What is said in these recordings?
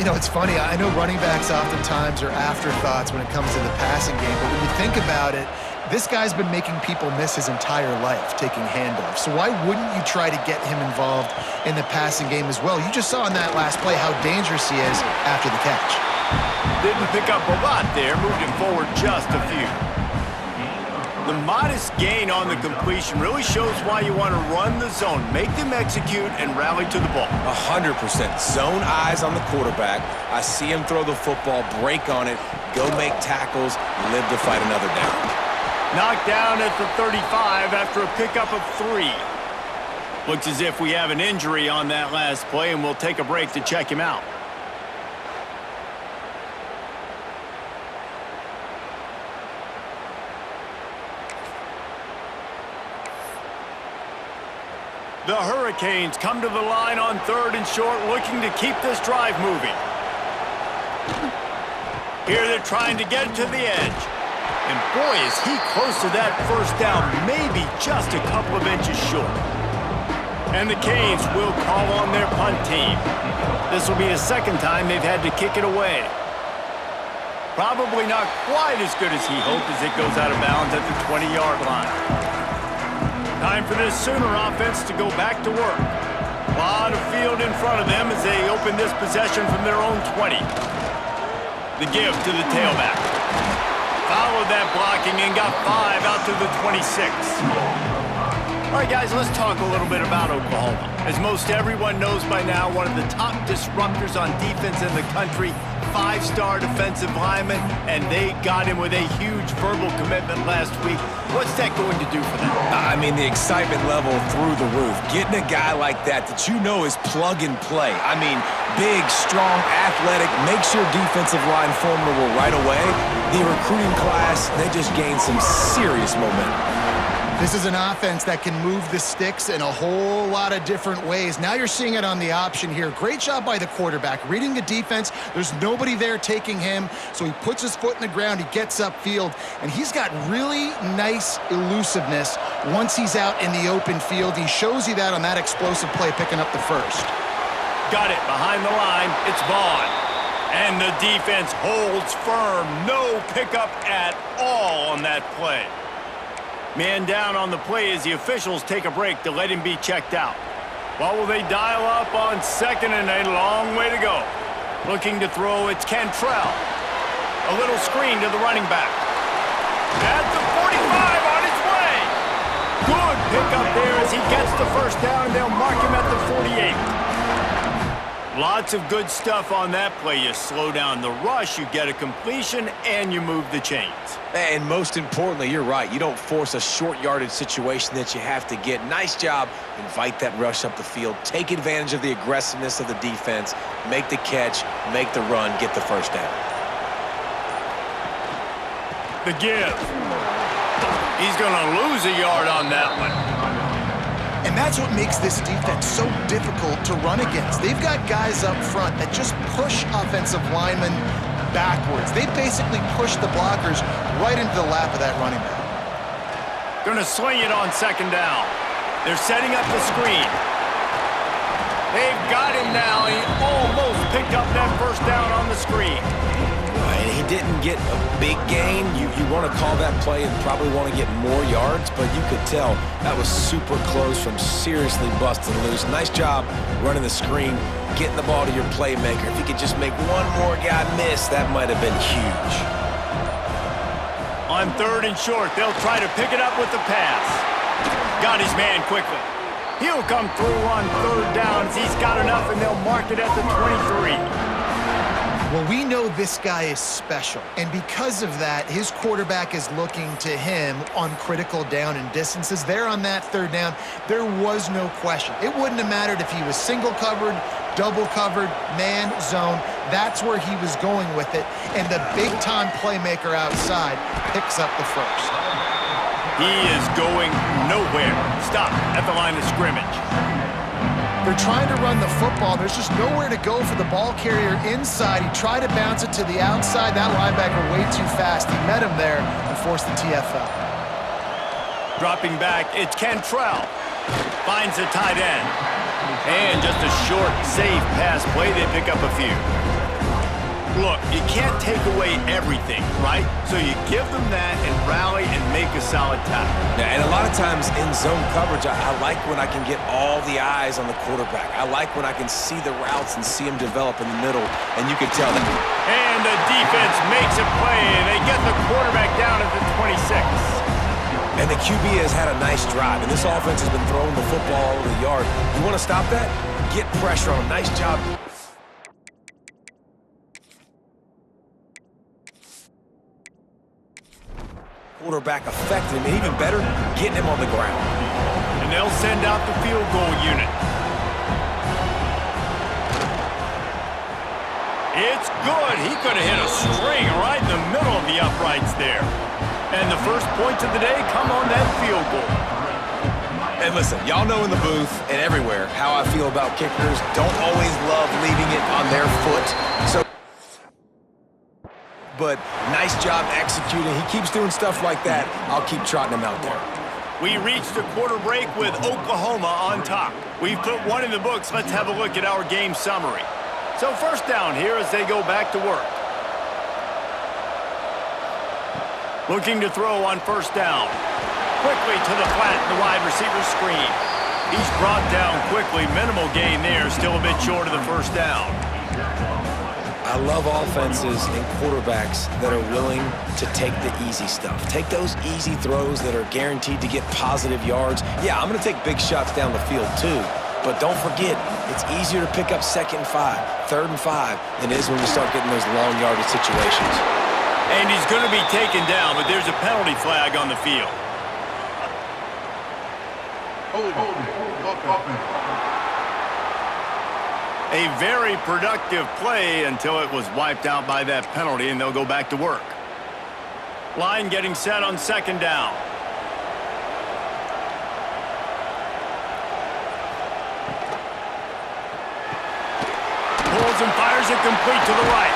It's funny. I know running backs oftentimes are afterthoughts when it comes to the passing game, but when you think about it, this guy's been making people miss his entire life taking handoffs. So why wouldn't you try to get him involved in the passing game as well? You just saw in that last play how dangerous he is after the catch. Didn't pick up a lot there, moved him forward just a few. The modest gain on the completion really shows why you want to run the zone, make them execute, and rally to the ball. 100%. Zone eyes on the quarterback. I see him throw the football, break on it, go make tackles, live to fight another down. Knocked down at the 35 after a pickup of 3. Looks as if we have an injury on that last play, and we'll take a break to check him out. The Hurricanes come to the line on 3rd and short, looking to keep this drive moving. Here they're trying to get to the edge. And boy, is he close to that first down, maybe just a couple of inches short. And the Canes will call on their punt team. This will be the second time they've had to kick it away. Probably not quite as good as he hoped as it goes out of bounds at the 20-yard line. Time for this Sooner offense to go back to work. A lot of field in front of them as they open this possession from their own 20. The give to the tailback. Followed that blocking and got 5 out to the 26. All right, guys, let's talk a little bit about Oklahoma. As most everyone knows by now, one of the top disruptors on defense in the country, 5-star defensive lineman, and they got him with a huge verbal commitment last week. What's that going to do for them? I mean, the excitement level through the roof. Getting a guy like that you know is plug and play. I mean, big, strong, athletic, makes your defensive line formidable right away. The recruiting class, they just gained some serious momentum. This is an offense that can move the sticks in a whole lot of different ways. Now you're seeing it on the option here. Great job by the quarterback. Reading the defense, there's nobody there taking him, so he puts his foot in the ground, he gets upfield, and he's got really nice elusiveness once he's out in the open field. He shows you that on that explosive play, picking up the first. Got it behind the line. It's Vaughn. And the defense holds firm. No pickup at all on that play. Man down on the play as the officials take a break to let him be checked out. What will they dial up on 2nd and a long way to go? Looking to throw, it's Cantrell. A little screen to the running back. At the 45 on his way. Good pickup there as he gets the first down, and they'll mark him at the 48. Lots of good stuff on that play. You slow down the rush, you get a completion, and you move the chains. And most importantly, you're right. You don't force a short yardage situation that you have to get. Nice job. Invite that rush up the field. Take advantage of the aggressiveness of the defense. Make the catch, make the run, get the first down. The give. He's going to lose a yard on that one. And that's what makes this defense so difficult to run against. They've got guys up front that just push offensive linemen backwards. They basically push the blockers right into the lap of that running back. Going to swing it on 2nd down. They're setting up the screen. They've got him now. He almost picked up that first down on the screen. And he didn't get a big gain. You want to call that play and probably want to get more yards, but you could tell that was super close from seriously busting loose. Nice job running the screen, getting the ball to your playmaker. If he could just make one more guy miss, that might have been huge. On 3rd and short, they'll try to pick it up with the pass. Got his man quickly. He'll come through on 3rd down as he's got enough, and they'll mark it at the 23. Well, we know this guy is special, and because of that, his quarterback is looking to him on critical down and distances. There on that 3rd down, there was no question. It wouldn't have mattered if he was single covered, double covered, man, zone. That's where he was going with it, and the big-time playmaker outside picks up the first. He is going nowhere. Stop at the line of scrimmage. They're trying to run the football. There's just nowhere to go for the ball carrier inside. He tried to bounce it to the outside. That linebacker way too fast. He met him there and forced the TFL. Dropping back, it's Cantrell. Finds the tight end. And just a short, safe pass play. They pick up a few. Look, you can't take away everything, right? So you give them that and rally and make a solid tackle. Yeah, and a lot of times in zone coverage, I like when I can get all the eyes on the quarterback. I like when I can see the routes and see them develop in the middle, and you can tell that. And the defense makes a play, and they get the quarterback down at the 26. And the QB has had a nice drive, and this offense has been throwing the football all over the yard. You want to stop that? Get pressure on him. Nice job. Quarterback affected him, and even better, getting him on the ground. And they'll send out the field goal unit. It's good. He could have hit a string right in the middle of the uprights there. And the first points of the day come on that field goal. And listen, y'all know in the booth and everywhere how I feel about kickers. Don't always love leaving it on their foot. But nice job executing. He keeps doing stuff like that. I'll keep trotting him out there. We reached a quarter break with Oklahoma on top. We've put one in the books. Let's have a look at our game summary. So first down here as they go back to work. Looking to throw on first down. Quickly to the flat in the wide receiver screen. He's brought down quickly. Minimal gain there. Still a bit short of the first down. I love offenses and quarterbacks that are willing to take the easy stuff. Take those easy throws that are guaranteed to get positive yards. Yeah, I'm going to take big shots down the field too. But don't forget, it's easier to pick up 2nd and 5, 3rd and 5 than it is when you start getting those long yardage situations. And he's going to be taken down, but there's a penalty flag on the field. A very productive play until it was wiped out by that penalty, and they'll go back to work. Line getting set on second down. Pulls and fires it complete to the right.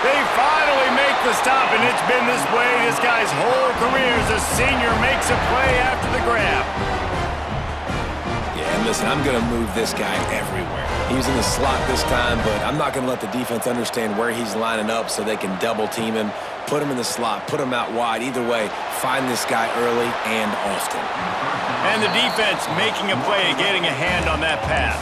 They finally make the stop, and it's been this way this guy's whole career as a senior. Makes a play after the grab. Yeah, and listen, I'm going to move this guy everywhere. He was in the slot this time, but I'm not going to let the defense understand where he's lining up so they can double team him, put him in the slot, put him out wide. Either way, find this guy early and often. And the defense making a play, getting a hand on that pass.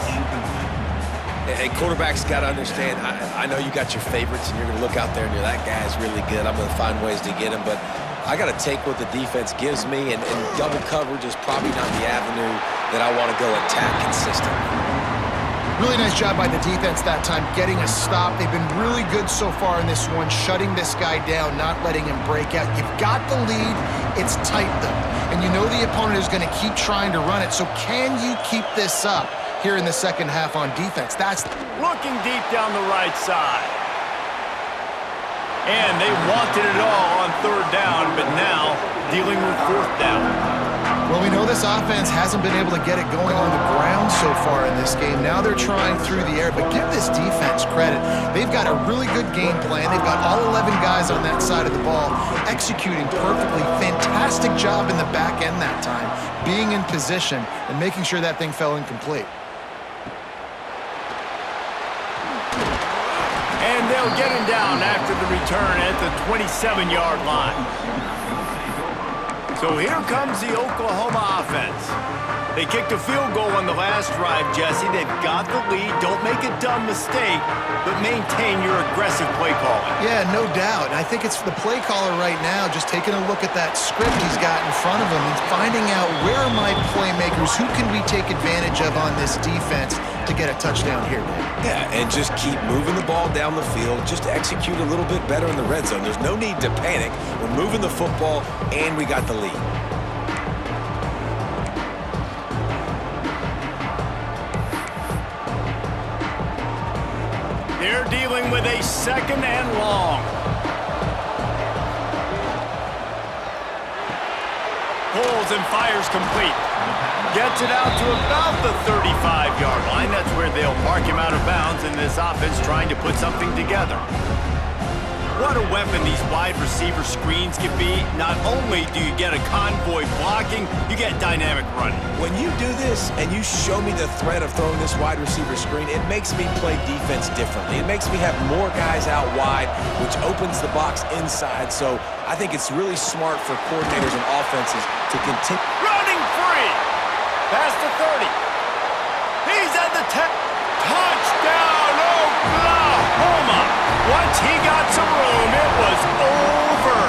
Hey, quarterback's got to understand, I know you got your favorites, and you're going to look out there and you're, that guy's really good. I'm going to find ways to get him, but I got to take what the defense gives me, and double coverage is probably not the avenue that I want to go attack consistently. Really nice job by the defense that time, getting a stop. They've been really good so far in this one, shutting this guy down, not letting him break out. You've got the lead. It's tight, though. And you know the opponent is going to keep trying to run it. So can you keep this up here in the second half on defense? That's looking deep down the right side. And they wanted it all on third down, but now dealing with fourth down. Well, we know this offense hasn't been able to get it going on the ground so far in this game. Now they're trying through the air, but give this defense credit. They've got a really good game plan. They've got all 11 guys on that side of the ball executing perfectly. Fantastic job in the back end that time, being in position and making sure that thing fell incomplete. And they'll get him down after the return at the 27-yard line. So here comes the Oklahoma offense. They kicked a field goal on the last drive, Jesse. They've got the lead. Don't make a dumb mistake, but maintain your aggressive play calling. Yeah, no doubt. And I think it's the play caller right now just taking a look at that script he's got in front of him and finding out where are my playmakers, who can we take advantage of on this defense to get a touchdown here, Dave. Yeah, and just keep moving the ball down the field. Just execute a little bit better in the red zone. There's no need to panic. We're moving the football, and we got the lead. They're dealing with a second and long. Pulls and fires complete. Gets it out to about the 35-yard line. That's where they'll mark him out of bounds, and this offense trying to put something together. What a weapon these wide receiver screens can be. Not only do you get a convoy blocking, you get dynamic running. When you do this and you show me the threat of throwing this wide receiver screen, it makes me play defense differently. It makes me have more guys out wide, which opens the box inside. So I think it's really smart for coordinators and offenses to continue. Running free! Past the 30. He's at the 10. Touchdown, Oklahoma! Once he got some room, it was over.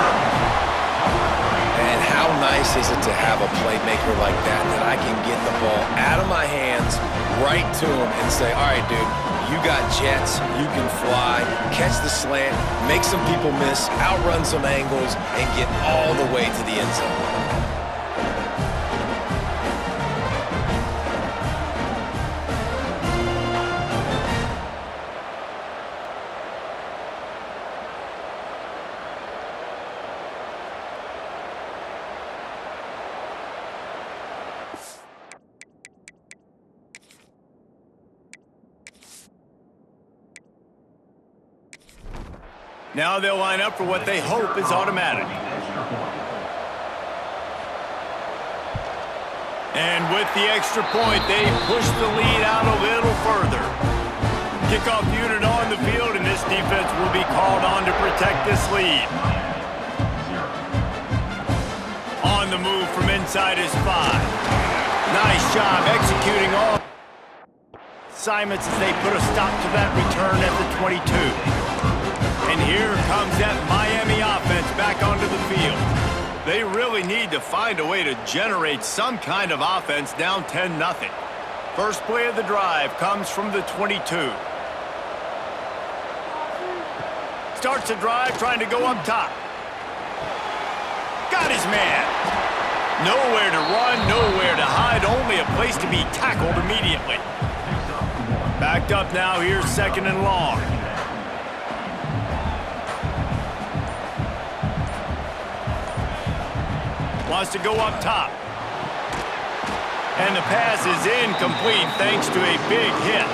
And how nice is it to have a playmaker like that I can get the ball out of my hands, right to him, and say, all right, dude, you got jets, you can fly, catch the slant, make some people miss, outrun some angles, and get all the way to the end zone. Now they'll line up for what they hope is automatic. And with the extra point, they push the lead out a little further. Kickoff unit on the field, and this defense will be called on to protect this lead. On the move from inside is 5. Nice job executing all assignments as they put a stop to that return at the 22. And here comes that Miami offense back onto the field. They really need to find a way to generate some kind of offense down 10-0. First play of the drive comes from the 22. Starts the drive trying to go up top. Got his man. Nowhere to run, nowhere to hide, only a place to be tackled immediately. Backed up now, here's 2nd and long. Wants to go up top. And the pass is incomplete thanks to a big hit.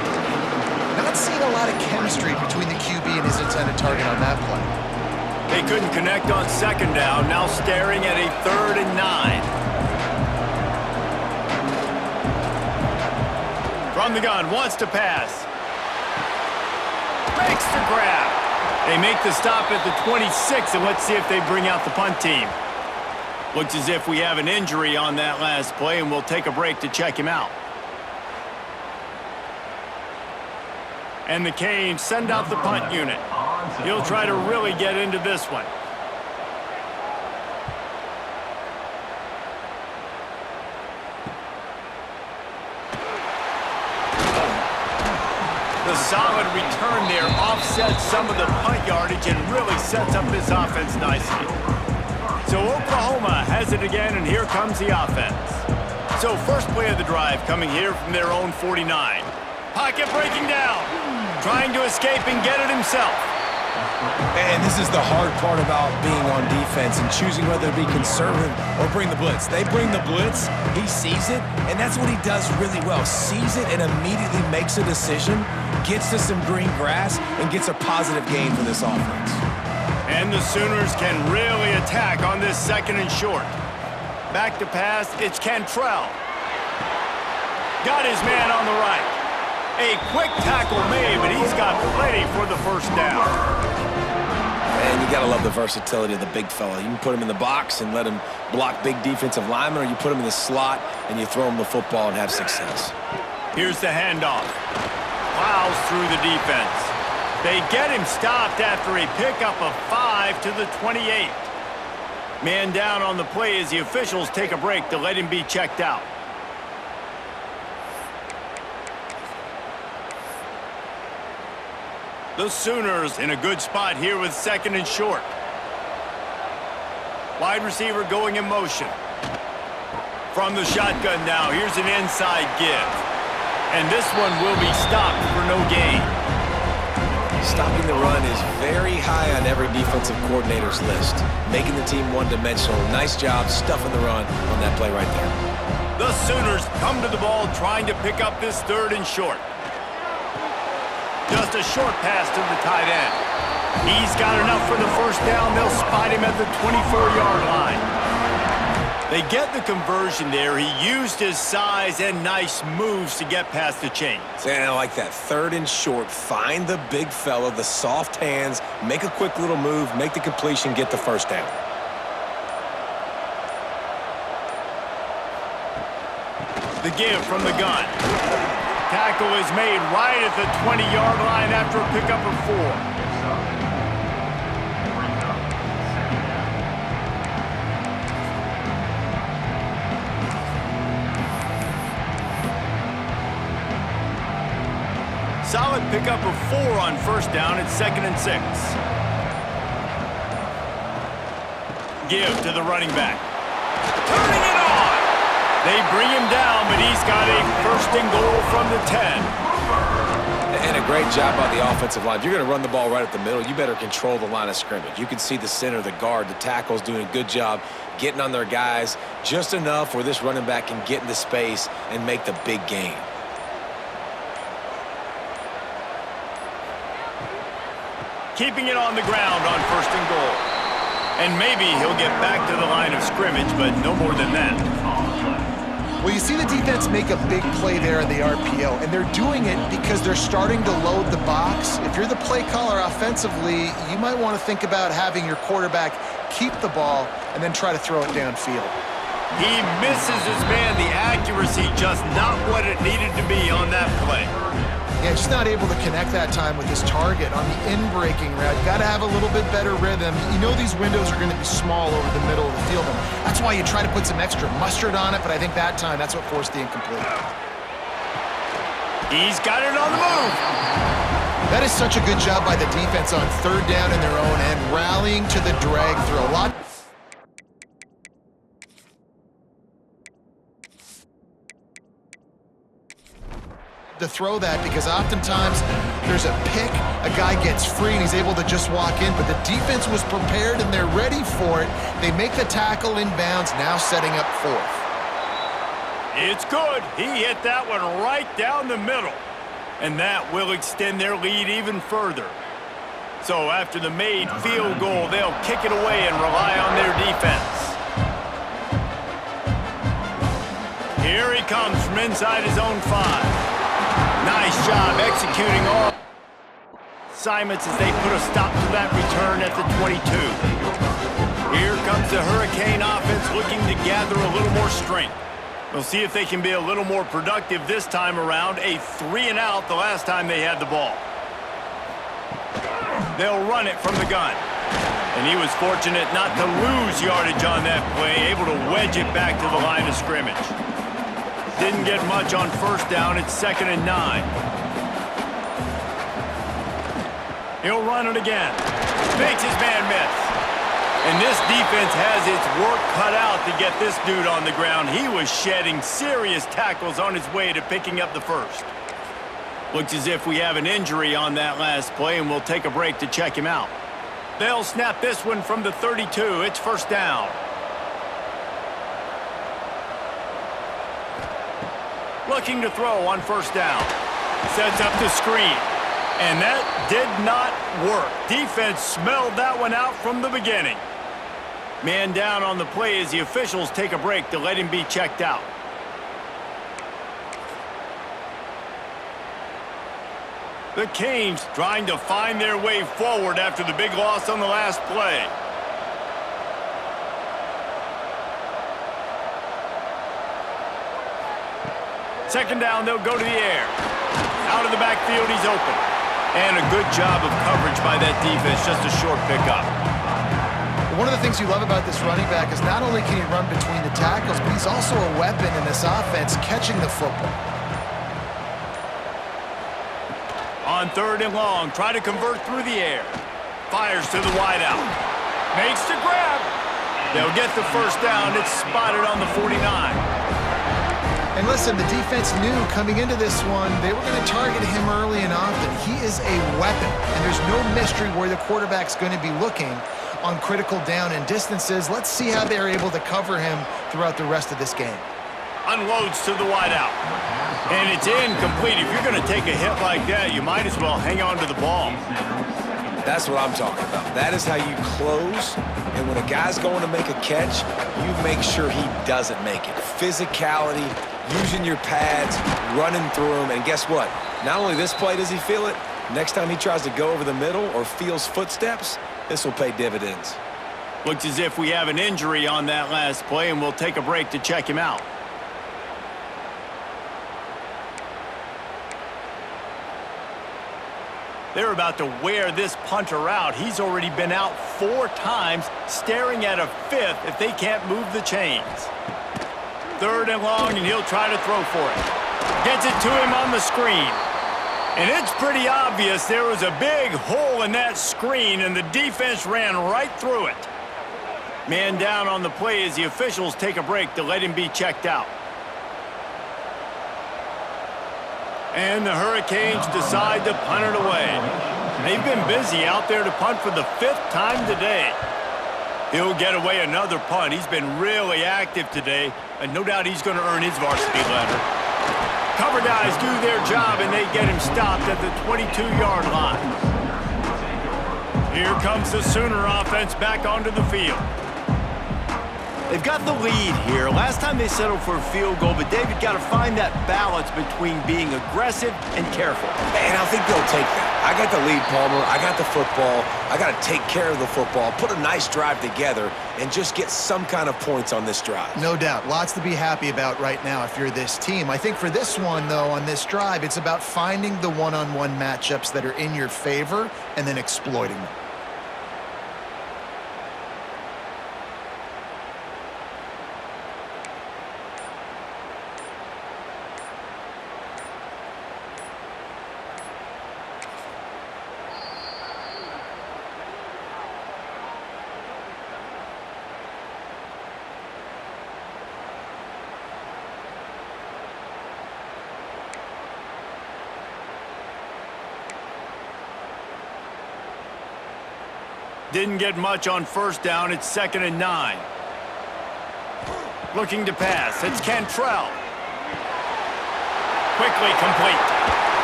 Not seeing a lot of chemistry between the QB and his intended target on that play. They couldn't connect on 2nd down, now staring at a 3rd and 9. From the gun, wants to pass. Makes the grab. They make the stop at the 26, and let's see if they bring out the punt team. Looks as if we have an injury on that last play, and we'll take a break to check him out. And the Canes send out the punt unit. He'll try to really get into this one. The solid return there offsets some of the punt yardage and really sets up this offense nicely. So Oklahoma has it again, and here comes the offense. So first play of the drive coming here from their own 49. Pocket breaking down. Trying to escape and get it himself. And this is the hard part about being on defense and choosing whether to be conservative or bring the blitz. They bring the blitz, he sees it, and that's what he does really well. Sees it and immediately makes a decision, gets to some green grass, and gets a positive gain for this offense. And the Sooners can really attack on this 2nd and short. Back to pass, it's Cantrell. Got his man on the right. A quick tackle made, but he's got plenty for the 1st down. And you got to love the versatility of the big fella. You can put him in the box and let him block big defensive linemen, or you put him in the slot and you throw him the football and have success. Here's the handoff. Plows through the defense. They get him stopped after a pickup of 5 to the 28. Man down on the play as the officials take a break to let him be checked out. The Sooners in a good spot here with 2nd and short. Wide receiver going in motion. From the shotgun now, here's an inside give. And this one will be stopped for no gain. Stopping the run is very high on every defensive coordinator's list. Making the team one-dimensional. Nice job stuffing the run on that play right there. The Sooners come to the ball trying to pick up this 3rd and short. Just a short pass to the tight end. He's got enough for the first down. They'll spot him at the 24-yard line. They get the conversion there. He used his size and nice moves to get past the chains. And I like that. 3rd and short. Find the big fella, the soft hands, make a quick little move, make the completion, get the first down. The give from the gun. Tackle is made right at the 20-yard line after a pickup of 4. Solid pickup of 4 on first down. It's 2nd and 6. Give to the running back. Turning it on! They bring him down, but he's got a 1st and goal from the 10. And a great job by the offensive line. If you're going to run the ball right at the middle, you better control the line of scrimmage. You can see the center, the guard, the tackles doing a good job getting on their guys just enough where this running back can get into space and make the big gain. Keeping it on the ground on 1st and goal. And maybe he'll get back to the line of scrimmage, but no more than that. Well, you see the defense make a big play there in the RPO, and they're doing it because they're starting to load the box. If you're the play caller offensively, you might want to think about having your quarterback keep the ball and then try to throw it downfield. He misses his man. The accuracy just not what it needed to be on that play. Yeah, just not able to connect that time with his target on the in-breaking route. You got to have a little bit better rhythm. You know these windows are going to be small over the middle of the field, and that's why you try to put some extra mustard on it, but I think that time that's what forced the incomplete. He's got it on the move. That is such a good job by the defense on 3rd down in their own end, rallying to the drag throw. A lot. To throw that because oftentimes there's a pick, a guy gets free and he's able to just walk in, but the defense was prepared and they're ready for it. They make the tackle in bounds, now setting up 4th. It's good. He hit that one right down the middle, and that will extend their lead even further. So after the made field goal, they'll kick it away and rely on their defense. Here he comes from inside his own 5. Nice job executing all assignments as they put a stop to that return at the 22. Here comes the Hurricane offense looking to gather a little more strength. We'll see if they can be a little more productive this time around. A 3-and-out the last time they had the ball. They'll run it from the gun. And he was fortunate not to lose yardage on that play, able to wedge it back to the line of scrimmage. Didn't get much on first down. It's 2nd and 9. He'll run it again. Makes his man miss. And this defense has its work cut out to get this dude on the ground. He was shedding serious tackles on his way to picking up the 1st. Looks as if we have an injury on that last play, and we'll take a break to check him out. They'll snap this one from the 32. It's 1st down. Looking to throw on 1st down. Sets up the screen. And that did not work. Defense smelled that one out from the beginning. Man down on the play as the officials take a break to let him be checked out. The Canes trying to find their way forward after the big loss on the last play. Second down, they'll go to the air. Out of the backfield, he's open. And a good job of coverage by that defense, just a short pickup. One of the things you love about this running back is not only can he run between the tackles, but he's also a weapon in this offense, catching the football. On 3rd and long, try to convert through the air. Fires to the wideout. Makes the grab. They'll get the first down. It's spotted on the 49. And listen, the defense knew coming into this one, they were going to target him early and often. He is a weapon, and there's no mystery where the quarterback's going to be looking on critical down and distances. Let's see how they're able to cover him throughout the rest of this game. Unloads to the wideout. And it's incomplete. If you're going to take a hit like that, you might as well hang on to the ball. That's what I'm talking about. That is how you close. And when a guy's going to make a catch, you make sure he doesn't make it. Physicality, using your pads, running through them. And guess what? Not only this play does he feel it, next time he tries to go over the middle or feels footsteps, this will pay dividends. Looks as if we have an injury on that last play, and we'll take a break to check him out. They're about to wear this punter out. He's already been out 4 times, staring at a 5th if they can't move the chains. 3rd and long, and he'll try to throw for it. Gets it to him on the screen. And it's pretty obvious there was a big hole in that screen, and the defense ran right through it. Man down on the play as the officials take a break to let him be checked out. And the Hurricanes decide to punt it away. They've been busy out there to punt for the 5th time today. He'll get away another punt. He's been really active today, and no doubt he's going to earn his varsity letter. Cover guys do their job, and they get him stopped at the 22-yard line. Here comes the Sooner offense back onto the field. They've got the lead here. Last time they settled for a field goal, but David got to find that balance between being aggressive and careful. And I think they'll take that. I got the lead, Palmer. I got the football. I got to take care of the football, put a nice drive together, and just get some kind of points on this drive. No doubt. Lots to be happy about right now if you're this team. I think for this one, though, on this drive, it's about finding the one-on-one matchups that are in your favor and then exploiting them. Didn't get much on 1st down. It's 2nd and 9. Looking to pass. It's Cantrell. Quickly complete.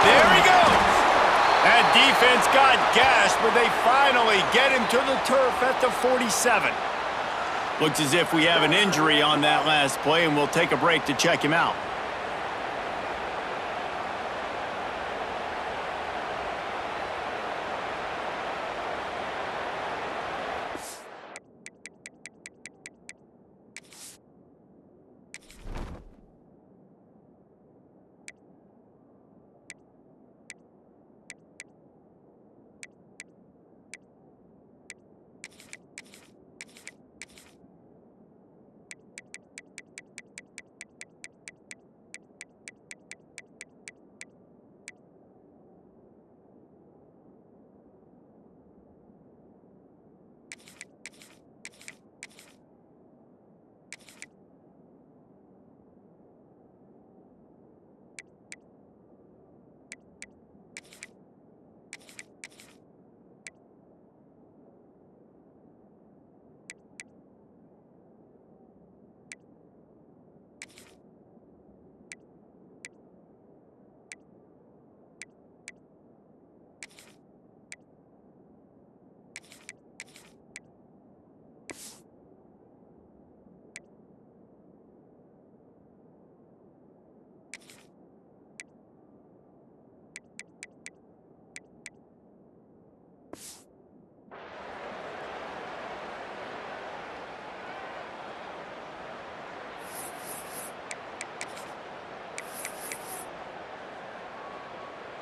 There he goes. That defense got gashed, but they finally get him to the turf at the 47. Looks as if we have an injury on that last play, and we'll take a break to check him out.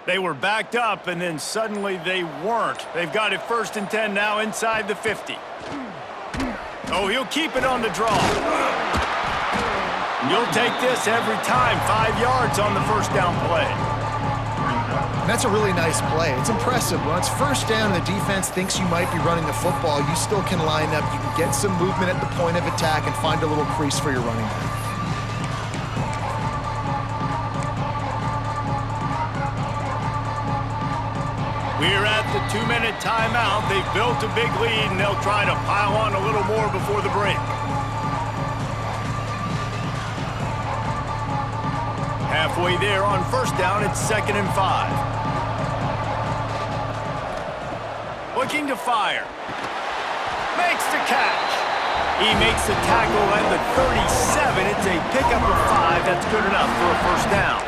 They were backed up, and then suddenly they weren't. They've got it 1st and 10 now inside the 50. Oh, he'll keep it on the draw. You'll take this every time. 5 yards on the 1st down play. And that's a really nice play. It's impressive. When it's 1st down and the defense thinks you might be running the football, you still can line up. You can get some movement at the point of attack and find a little crease for your running back. We're at the 2-minute timeout. They've built a big lead, and they'll try to pile on a little more before the break. Halfway there on 1st down, it's 2nd and 5. looking to fire. Makes the catch. He makes the tackle at the 37. It's a pickup of 5. That's good enough for a first down.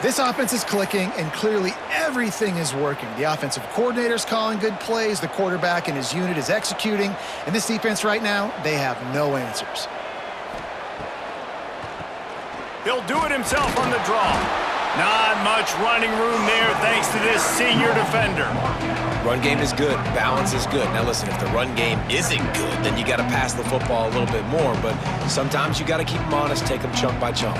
This offense is clicking, and clearly everything is working. The offensive coordinator's calling good plays, the quarterback and his unit is executing, and this defense right now, they have no answers. He'll do it himself on the draw. Not much running room there thanks to this senior defender. Run game is good. Balance is good. Now listen, if the run game isn't good, then you got to pass the football a little bit more, but sometimes you got to keep them honest, take them chunk by chunk.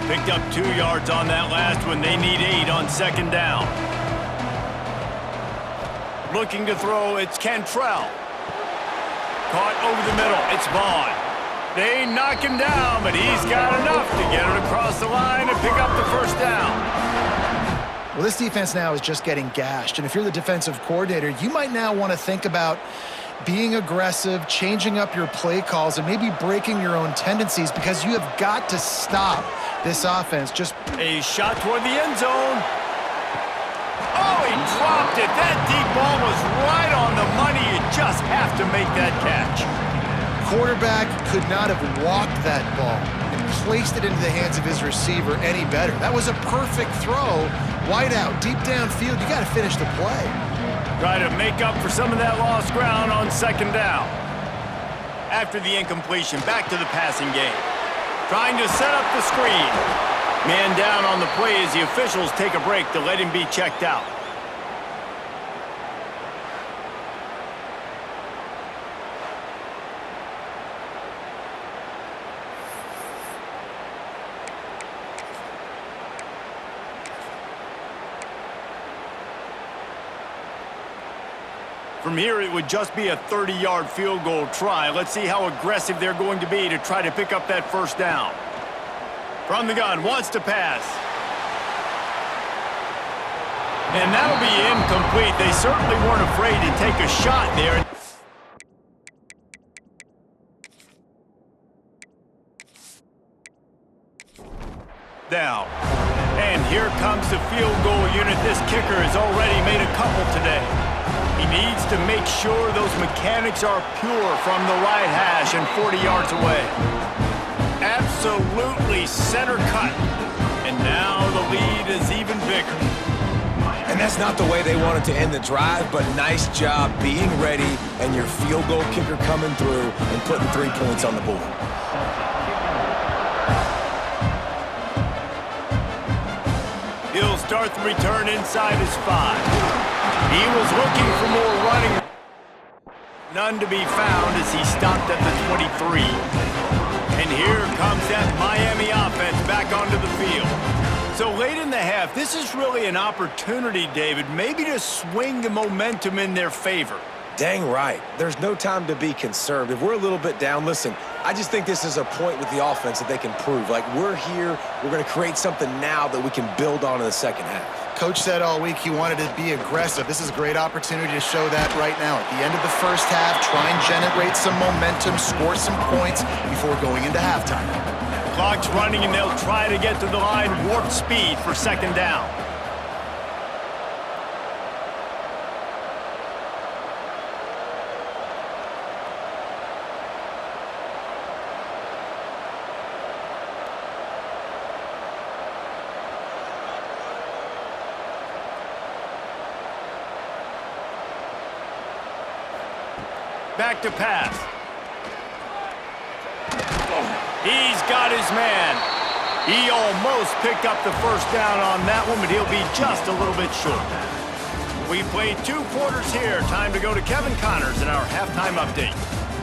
Picked up 2 yards on that last one. They need 8 on second down. Looking to throw, it's Cantrell. Caught over the middle, it's Vaughn. They knock him down, but he's got enough to get it across the line and pick up the first down. Well, this defense now is just getting gashed, and if you're the defensive coordinator, you might now want to think about being aggressive, changing up your play calls, and maybe breaking your own tendencies, because you have got to stop this offense. Just a shot toward the end zone. Oh, he dropped it. That deep ball was right on the money. You just have to make that catch. Quarterback could not have walked that ball and placed it into the hands of his receiver any better. That was a perfect throw. Wide out, deep downfield. You got to finish the play. Try to make up for some of that lost ground on second down. After the incompletion, back to the passing game. Trying to set up the screen. Man down on the play as the officials take a break to let him be checked out. From here, it would just be a 30-yard field goal try. Let's see how aggressive they're going to be to try to pick up that first down. From the gun, wants to pass. And that'll be incomplete. They certainly weren't afraid to take a shot there. Down. And here comes the field goal unit. This kicker has already made a couple today. He needs to make sure those mechanics are pure from the right hash and 40 yards away. Absolutely center cut. And now the lead is even bigger. And that's not the way they wanted to end the drive, but nice job being ready and your field goal kicker coming through and putting 3 points on the board. He'll start the return inside his 5. He was looking for more running. None to be found as he stopped at the 23. And here comes that Miami offense back onto the field. So late in the half, this is really an opportunity, David, maybe to swing the momentum in their favor. Dang right. There's no time to be conservative. We're a little bit down. Listen, I just think this is a point with the offense that they can prove. Like, we're here, we're going to create something now that we can build on in the second half. Coach said all week he wanted to be aggressive. This is a great opportunity to show that right now. At the end of the first half, try and generate some momentum, score some points before going into halftime. Clock's running, and they'll try to get to the line warp speed for second down. Back to pass. He's got his man. He almost picked up the first down on that one, but he'll be just a little bit short. We've played 2 quarters here. Time to go to Kevin Connors in our halftime update.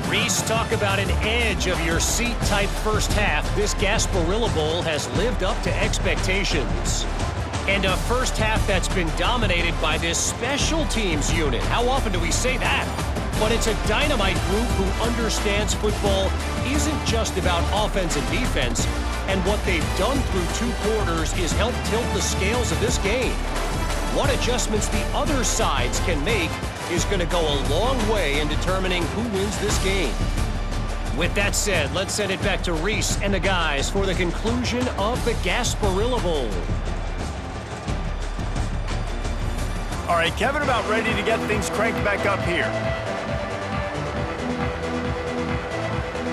Reese, talk about an edge of your seat type first half. This Gasparilla Bowl has lived up to expectations. And a first half that's been dominated by this special teams unit. How often do we say that? But it's a dynamite group who understands football isn't just about offense and defense, and what they've done through 2 quarters is help tilt the scales of this game. What adjustments the other sides can make is going to go a long way in determining who wins this game. With that said, let's send it back to Reese and the guys for the conclusion of the Gasparilla Bowl. All right, Kevin, about ready to get things cranked back up here.